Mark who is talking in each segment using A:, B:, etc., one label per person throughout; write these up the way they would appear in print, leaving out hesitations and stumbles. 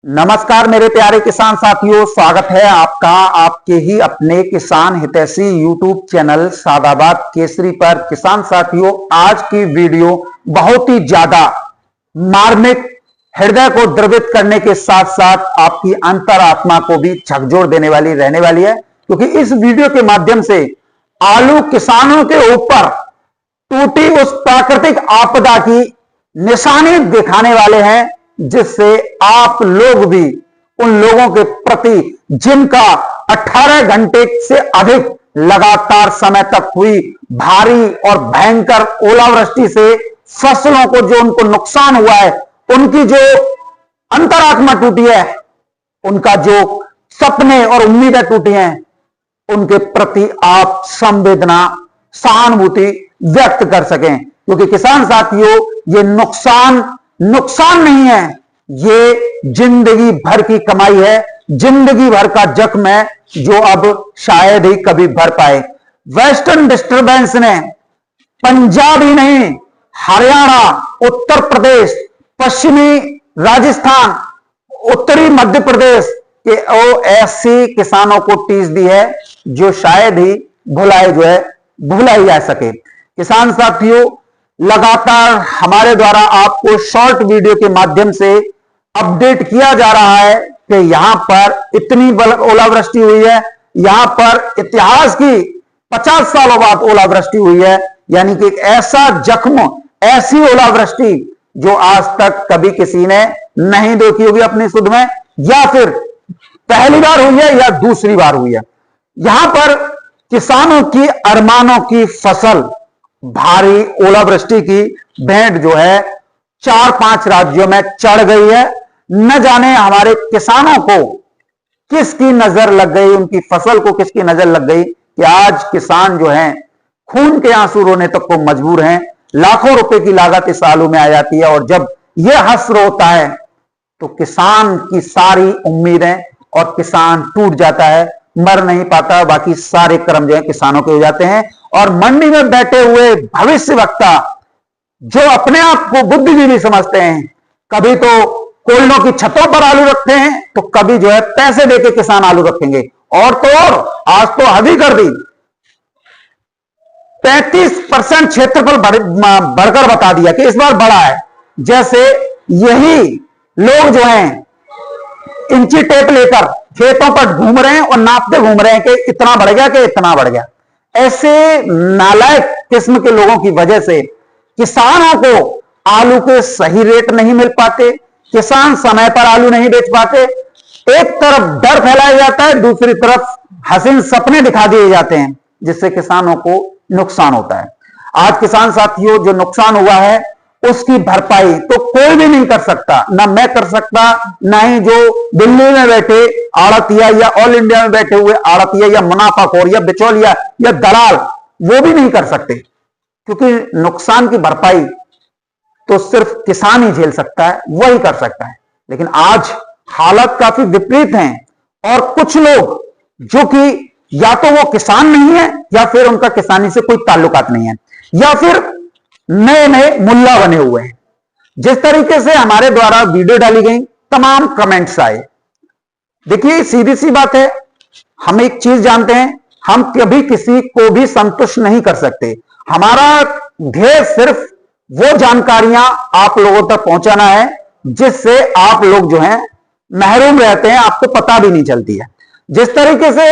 A: नमस्कार मेरे प्यारे किसान साथियों, स्वागत है आपका आपके ही अपने किसान हितैषी यूट्यूब चैनल सादाबाद केसरी पर। किसान साथियों, आज की वीडियो बहुत ही ज्यादा मार्मिक, हृदय को द्रवित करने के साथ साथ आपकी अंतरात्मा को भी झकझोर देने वाली रहने वाली है, क्योंकि इस वीडियो के माध्यम से आलू किसानों के ऊपर टूटी उस प्राकृतिक आपदा की निशानी दिखाने वाले हैं, जिससे आप लोग भी उन लोगों के प्रति जिनका 18 घंटे से अधिक लगातार समय तक हुई भारी और भयंकर ओलावृष्टि से फसलों को जो उनको नुकसान हुआ है, उनकी जो अंतरात्मा टूटी है, उनका जो सपने और उम्मीदें टूटी हैं, उनके प्रति आप संवेदना सहानुभूति व्यक्त कर सकें। क्योंकि किसान साथियों, ये नुकसान नहीं है, ये जिंदगी भर की कमाई है, जिंदगी भर का जख्म है, जो अब शायद ही कभी भर पाए। वेस्टर्न डिस्टर्बेंस ने पंजाब ही नहीं, हरियाणा, उत्तर प्रदेश, पश्चिमी राजस्थान, उत्तरी मध्य प्रदेश के ऐसी किसानों को टीस दी है जो शायद ही भुलाई जा सके। किसान साथियों, लगातार हमारे द्वारा आपको शॉर्ट वीडियो के माध्यम से अपडेट किया जा रहा है कि यहां पर इतनी ओलावृष्टि हुई है, यहां पर इतिहास की 50 सालों बाद ओलावृष्टि हुई है, यानी कि एक ऐसा जख्म, ऐसी ओलावृष्टि जो आज तक कभी किसी ने नहीं देखी होगी अपनी सुध में, या फिर पहली बार हुई है या दूसरी बार हुई है। यहां पर किसानों की अरमानों की फसल भारी ओलावृष्टि की भेंट जो है 4-5 राज्यों में चढ़ गई है। न जाने हमारे किसानों को किसकी नजर लग गई, उनकी फसल को किसकी नजर लग गई कि आज किसान जो हैं खून के आंसू रोने तक को मजबूर हैं। लाखों रुपए की लागत इस आलू में आ जाती है, और जब यह हश्र होता है तो किसान की सारी उम्मीदें और किसान टूट जाता है, मर नहीं पाता। बाकी सारे कर्म जो है किसानों के हो जाते हैं। और मंडी में बैठे हुए भविष्य वक्ता जो अपने आप को बुद्धिजीवी समझते हैं, कभी तो कोयलों की छतों पर आलू रखते हैं, तो कभी जो है पैसे देके किसान आलू रखेंगे। और तो और आज तो हद ही कर दी, 35% क्षेत्रफल बढ़कर बता दिया कि इस बार बढ़ा है। जैसे यही लोग जो हैं इंची टेप लेकर खेतों पर घूम रहे हैं और नापते घूम रहे हैं कि इतना बढ़ गया, कि इतना बढ़ गया। ऐसे नालायक किस्म के लोगों की वजह से किसानों को आलू के सही रेट नहीं मिल पाते, किसान समय पर आलू नहीं बेच पाते। एक तरफ डर फैलाया जाता है, दूसरी तरफ हसीन सपने दिखा दिए जाते हैं, जिससे किसानों को नुकसान होता है। आज किसान साथियों, जो नुकसान हुआ है उसकी भरपाई तो कोई भी नहीं कर सकता, ना मैं कर सकता, ना ही जो दिल्ली में बैठे आड़तिया या ऑल इंडिया में बैठे हुए आड़तिया या मुनाफाखोर या बिचौलिया या दलाल, वो भी नहीं कर सकते। क्योंकि नुकसान की भरपाई तो सिर्फ किसान ही झेल सकता है, वही कर सकता है। लेकिन आज हालत काफी विपरीत हैं, और कुछ लोग जो कि या तो वो किसान नहीं है, या फिर उनका किसानी से कोई ताल्लुकात नहीं है, या फिर नए नए मुल्ला बने हुए हैं। जिस तरीके से हमारे द्वारा वीडियो डाली गई, तमाम कमेंट्स आए। देखिए, सीधी सी बात है, हम एक चीज जानते हैं, हम कभी किसी को भी संतुष्ट नहीं कर सकते। हमारा ध्येय सिर्फ वो जानकारियां आप लोगों तक पहुंचाना है जिससे आप लोग जो हैं महरूम रहते हैं, आपको पता भी नहीं चलती है। जिस तरीके से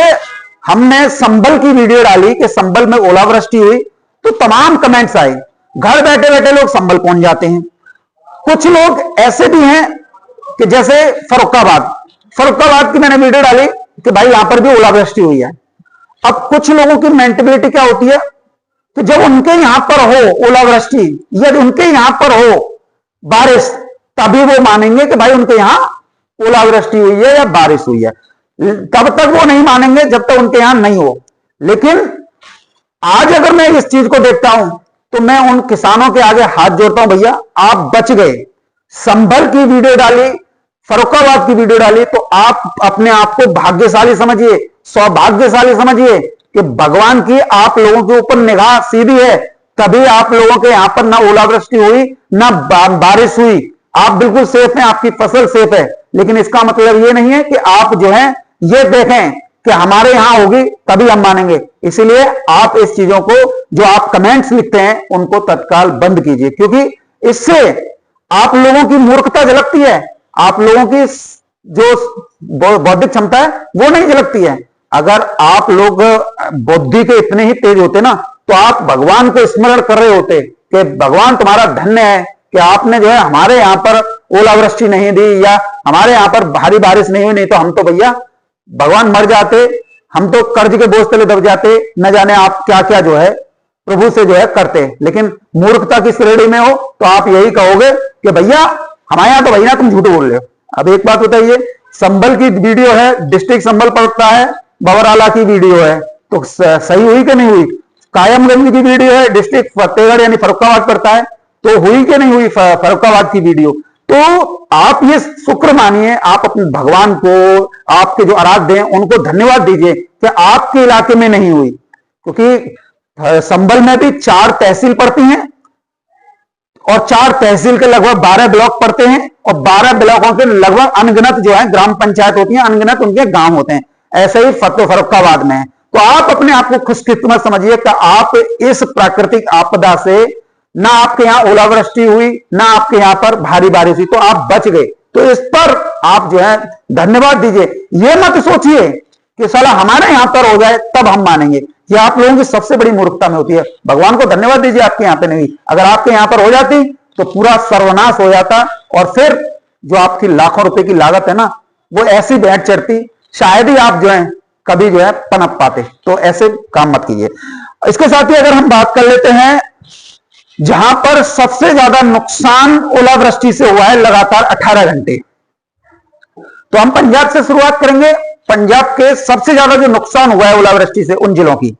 A: हमने संभल की वीडियो डाली कि संभल में ओलावृष्टि हुई, तो तमाम कमेंट्स आए, घर बैठे बैठे लोग संभल पहुंच जाते हैं। कुछ लोग ऐसे भी हैं कि जैसे फर्रुखाबाद की मैंने वीडियो डाली कि भाई यहां पर भी ओलावृष्टि हुई है। अब कुछ लोगों की मेंटेलिटी क्या होती है कि जब उनके यहां पर हो ओलावृष्टि या उनके यहां पर हो बारिश, तभी वो मानेंगे कि भाई उनके यहां ओलावृष्टि हुई है या बारिश हुई है। तब तक वो नहीं मानेंगे जब तक उनके यहां नहीं हो। लेकिन आज अगर मैं इस चीज को देखता हूं, तो मैं उन किसानों के आगे हाथ जोड़ता हूं, भैया आप बच गए। संभल की वीडियो डाली, फर्रुखाबाद की वीडियो डाली, तो आप अपने आप को भाग्यशाली समझिए, सौभाग्यशाली समझिए कि भगवान की आप लोगों के ऊपर निगाह सीधी है, तभी आप लोगों के यहां पर ना ओलावृष्टि हुई, ना बारिश हुई। आप बिल्कुल सेफ हैं, आपकी फसल सेफ है, लेकिन इसका मतलब ये नहीं है कि आप जो है ये देखें कि हमारे यहां होगी तभी हम मानेंगे। इसीलिए आप इस चीजों को, जो आप कमेंट्स लिखते हैं, उनको तत्काल बंद कीजिए, क्योंकि इससे आप लोगों की मूर्खता झलकती है, आप लोगों की जो बौद्धिक क्षमता है वो नहीं झलकती है। अगर आप लोग बुद्धि के इतने ही तेज होते ना, तो आप भगवान को स्मरण कर रहे होते कि भगवान तुम्हारा धन्य है कि आपने जो है हमारे यहां पर ओलावृष्टि नहीं दी, या हमारे यहां पर भारी बारिश नहीं हुई, नहीं तो हम तो भैया भगवान मर जाते, हम तो कर्ज के बोझ तले दब जाते, न जाने आप क्या क्या जो है प्रभु से जो है करते। लेकिन मूर्खता की श्रेणी में हो तो आप यही कहोगे कि भैया हमारे यहां तो भैया तुम झूठ बोल रहे हो। अब एक बात बताइए, संभल की वीडियो है, डिस्ट्रिक्ट संभल पड़ता है, बवराला की वीडियो है, तो सही हुई कि नहीं हुई? कायमगंज की वीडियो है, डिस्ट्रिक्ट फतेहगढ़ यानी फर्रुखाबाद पड़ता है, तो हुई कि नहीं हुई फर्रुखाबाद की वीडियो? तो आप ये शुक्र मानिए, आप अपने भगवान को, आपके जो आराध्य हैं उनको धन्यवाद दीजिए कि आपके इलाके में नहीं हुई, क्योंकि संभल में भी 4 तहसील पड़ती हैं और 4 तहसील के लगभग 12 ब्लॉक पड़ते हैं, और 12 ब्लॉकों के लगभग अनगिनत जो है ग्राम पंचायत होती हैं, अनगिनत उनके गांव होते हैं। ऐसे ही फर्रुखाबाद में है। तो आप अपने आप को खुशकिस्मत समझिए कि आप इस प्राकृतिक आपदा से, ना आपके यहां ओलावृष्टि हुई, ना आपके यहां पर भारी बारिश हुई, तो आप बच गए। तो इस पर आप जो है धन्यवाद दीजिए। यह मत सोचिए कि साला हमारे यहां पर हो जाए तब हम मानेंगे, यह आप लोगों की सबसे बड़ी मूर्खता में होती है। भगवान को धन्यवाद दीजिए आपके यहां पर नहीं हुई। अगर आपके यहां पर हो जाती तो पूरा सर्वनाश हो जाता, और फिर जो आपकी लाखों रुपए की लागत है ना, वो ऐसी भेंट चढ़ती, शायद ही आप जो है कभी जो है पनप पाते। तो ऐसे काम मत कीजिए। इसके साथ ही अगर हम बात कर लेते हैं, जहां पर सबसे ज्यादा नुकसान ओलावृष्टि से हुआ है लगातार 18 घंटे, तो हम पंजाब से शुरुआत करेंगे। पंजाब के सबसे ज्यादा जो नुकसान हुआ है ओलावृष्टि से, उन जिलों की: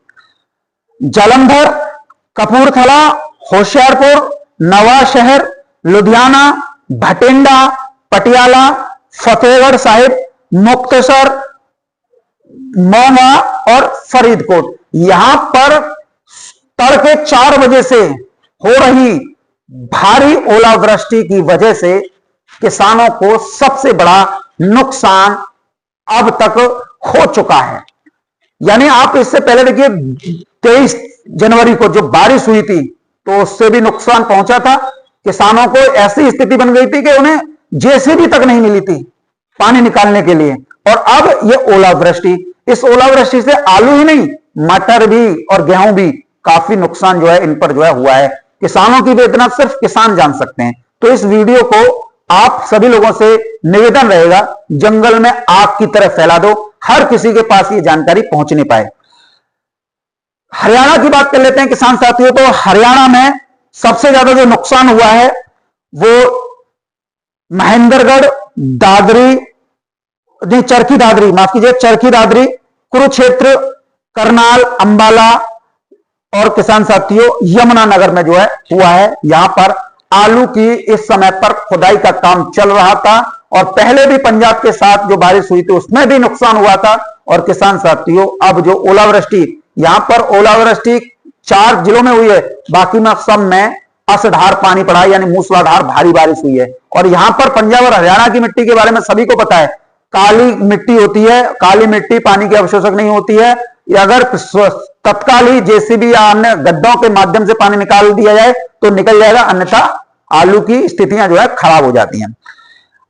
A: जालंधर, कपूरथला, होशियारपुर, नवाशहर, लुधियाना, भटिंडा, पटियाला, फतेहगढ़ साहिब, मुक्तसर, मोगा और फरीदकोट। यहां पर तड़के 4 बजे से हो रही भारी ओलावृष्टि की वजह से किसानों को सबसे बड़ा नुकसान अब तक हो चुका है। यानी आप इससे पहले देखिए 23 जनवरी को जो बारिश हुई थी, तो उससे भी नुकसान पहुंचा था। किसानों को ऐसी स्थिति बन गई थी कि उन्हें जेसीबी तक नहीं मिली थी पानी निकालने के लिए। और अब ये ओलावृष्टि, इस ओलावृष्टि से आलू ही नहीं, मटर भी और गेहूं भी काफी नुकसान जो है इन पर जो है हुआ है। किसानों की वेदना सिर्फ किसान जान सकते हैं। तो इस वीडियो को आप सभी लोगों से निवेदन रहेगा, जंगल में आग की तरह फैला दो, हर किसी के पास ये जानकारी पहुंच नहीं पाए। हरियाणा की बात कर लेते हैं किसान साथियों। तो हरियाणा में सबसे ज्यादा जो नुकसान हुआ है वो महेंद्रगढ़, दादरी, नहीं चरखी दादरी, माफ कीजिए, चरखी दादरी, कुरुक्षेत्र, करनाल, अंबाला और किसान साथियों यमुनानगर में जो है हुआ है। यहां पर आलू की इस समय पर खुदाई का काम चल रहा था, और पहले भी पंजाब के साथ जो बारिश हुई थी उसमें भी नुकसान हुआ था। और किसान साथियों अब जो ओलावृष्टि, यहां पर ओलावृष्टि 4 जिलों में हुई है, बाकी में सब में असधार पानी पड़ा है, यानी मूसलाधार भारी बारिश हुई है। और यहां पर पंजाब और हरियाणा की मिट्टी के बारे में सभी को पता है, काली मिट्टी होती है, काली मिट्टी पानी की अवशोषक नहीं होती है। अगर तत्काल ही जेसीबी या अन्य गड्ढों के माध्यम से पानी निकाल दिया जाए तो निकल जाएगा, अन्यथा आलू की स्थितियां जो है खराब हो जाती हैं।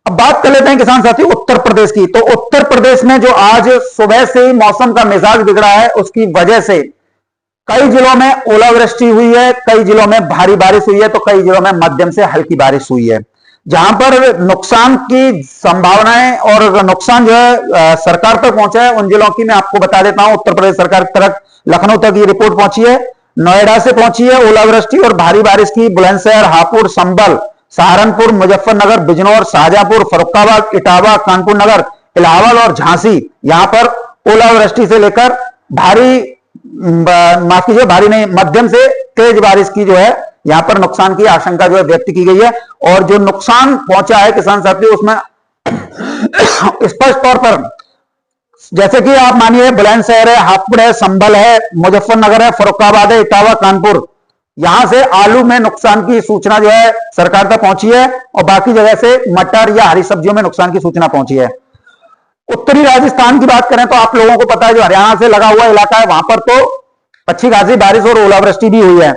A: अब बात कर लेते हैं किसान साथी उत्तर प्रदेश की। तो उत्तर प्रदेश में जो आज सुबह से ही मौसम का मिजाज बिगड़ा है, उसकी वजह से कई जिलों में ओलावृष्टि हुई है, कई जिलों में भारी बारिश हुई है, तो कई जिलों में मध्यम से हल्की बारिश हुई है। जहां पर नुकसान की संभावनाएं और नुकसान जो है सरकार तक पहुंचा है, उन जिलों की मैं आपको बता देता हूं। उत्तर प्रदेश सरकार की तरफ लखनऊ तक ये रिपोर्ट पहुंची है, नोएडा से पहुंची है ओलावृष्टि और भारी बारिश की बुलंदशहर, हापुड़, संभल, सहारनपुर, मुजफ्फरनगर, बिजनौर, शाहजहांपुर, फर्रुखाबाद, इटावा, कानपुर नगर, इलाहाबाद और झांसी। यहां पर ओलावृष्टि से लेकर भारी, माफ कीजिए भारी नहीं, मध्यम से तेज बारिश की जो है यहां पर नुकसान की आशंका जो है व्यक्त की गई है। और जो नुकसान पहुंचा है किसान साथियों उसमें स्पष्ट तौर पर, जैसे कि आप मानिए बुलंदशहर है, हापुड़ है, संभल है, मुजफ्फरनगर है, फर्रुखाबाद है, इटावा, कानपुर, यहां से आलू में नुकसान की सूचना जो है सरकार तक पहुंची है और बाकी जगह से मटर या हरी सब्जियों में नुकसान की सूचना पहुंची है। उत्तरी राजस्थान की बात करें तो आप लोगों को पता है, जो हरियाणा से लगा हुआ इलाका है, वहां पर तो अच्छी खासी बारिश और ओलावृष्टि भी हुई है,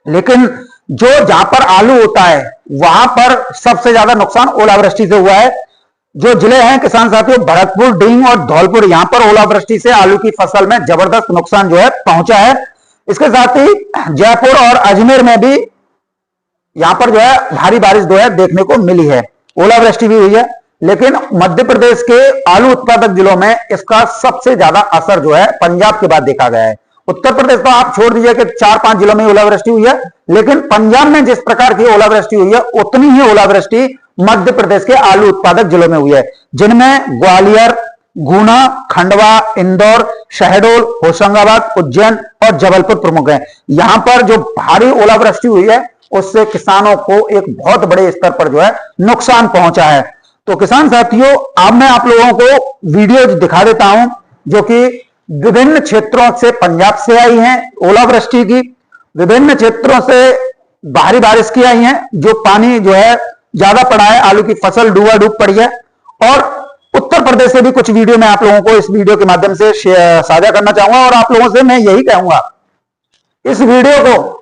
A: लेकिन जो जहां पर आलू होता है वहां पर सबसे ज्यादा नुकसान ओलावृष्टि से हुआ है। जो जिले हैं किसान साथियों, भरतपुर, डींग और धौलपुर, यहां पर ओलावृष्टि से आलू की फसल में जबरदस्त नुकसान जो है पहुंचा है। इसके साथ ही जयपुर और अजमेर में भी यहां पर जो है भारी बारिश जो है देखने को मिली है, ओलावृष्टि भी हुई है। लेकिन मध्य प्रदेश के आलू उत्पादक जिलों में इसका सबसे ज्यादा असर जो है पंजाब के बाद देखा गया है। उत्तर प्रदेश तो आप छोड़ दीजिए कि 4-5 जिलों में ओलावृष्टि हुई है, लेकिन पंजाब में जिस प्रकार की ओलावृष्टि हुई है उतनी ही ओलावृष्टि मध्य प्रदेश के आलू उत्पादक जिलों में हुई है, जिनमें ग्वालियर, गुना, खंडवा, इंदौर, शहडोल, होशंगाबाद, उज्जैन और जबलपुर प्रमुख हैं। यहां पर जो भारी ओलावृष्टि हुई है उससे किसानों को एक बहुत बड़े स्तर पर जो है नुकसान पहुंचा है। तो किसान साथियों, अब मैं आप लोगों को वीडियो दिखा देता हूं जो कि विभिन्न क्षेत्रों से पंजाब से आई हैं, ओलावृष्टि की, विभिन्न क्षेत्रों से भारी बारिश की आई हैं, जो पानी जो है ज्यादा पड़ा है, आलू की फसल डूबाडूब पड़ी है। और उत्तर प्रदेश से भी कुछ वीडियो मैं आप लोगों को इस वीडियो के माध्यम से साझा करना चाहूंगा और आप लोगों से मैं यही कहूंगा, इस वीडियो को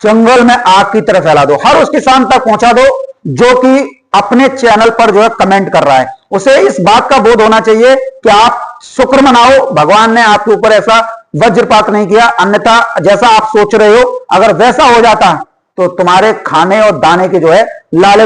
A: जंगल में आग की तरह फैला दो, हर उस किसान तक पहुंचा दो जो कि अपने चैनल पर जो है कमेंट कर रहा है। उसे इस बात का बोध होना चाहिए कि आप शुक्र मनाओ, भगवान ने आपके ऊपर ऐसा वज्रपात नहीं किया, अन्यथा जैसा आप सोच रहे हो अगर वैसा हो जाता तो तुम्हारे खाने और दाने के जो है लाले